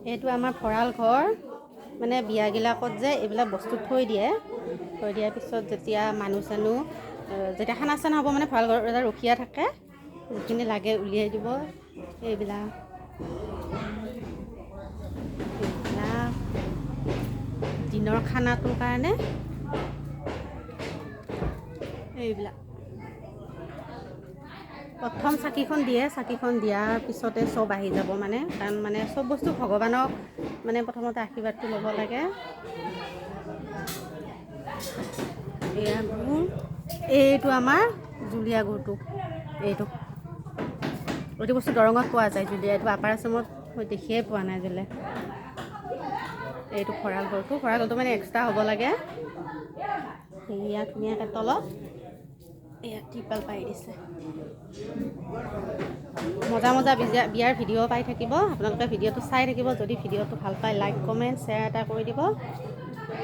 এইটো আমাৰ ভঁৰাল ঘৰ মানে বিয়াবিলাকত যে এইবিলাক বস্তু থৈ দিয়াৰ পিছত যেতিয়া মানুহ চানুহ যেতিয়া খানা চানা হ'ব মানে ভঁৰাল ঘৰ এটা ৰখীয়া থাকে যিখিনি লাগে উলিয়াই দিব এইবিলাক দিনৰ খানাটোৰ কাৰণে এইবিলাক প্ৰথম চাকিখন দিয়ে চাকিখন দিয়াৰ পিছতে চব আহি যাব মানে কাৰণ মানে চব বস্তু ভগৱানক মানে প্ৰথমতে আশীৰ্বাদটো ল'ব লাগে এয়া গুড় এইটো আমাৰ জুলীয়া গুড়টো এইটো বস্তু দৰঙত পোৱা যায় জুলীয়া এইটো আপাৰ আচামত মই দেখিয়ে পোৱা নাই জুলে এইটো ভঁৰাল ঘৰটো মানে এক্সট্ৰা হ'ব লাগে সেয়া ধুনীয়াকৈ তলত এয়া টিপাল পাৰি দিছে মজা বিয়াৰ ভিডিঅ' পাই থাকিব আপোনালোকে ভিডিঅ'টো চাই থাকিব যদি ভিডিঅ'টো ভাল পায় লাইক কমেণ্ট শ্বেয়াৰ এটা কৰি দিব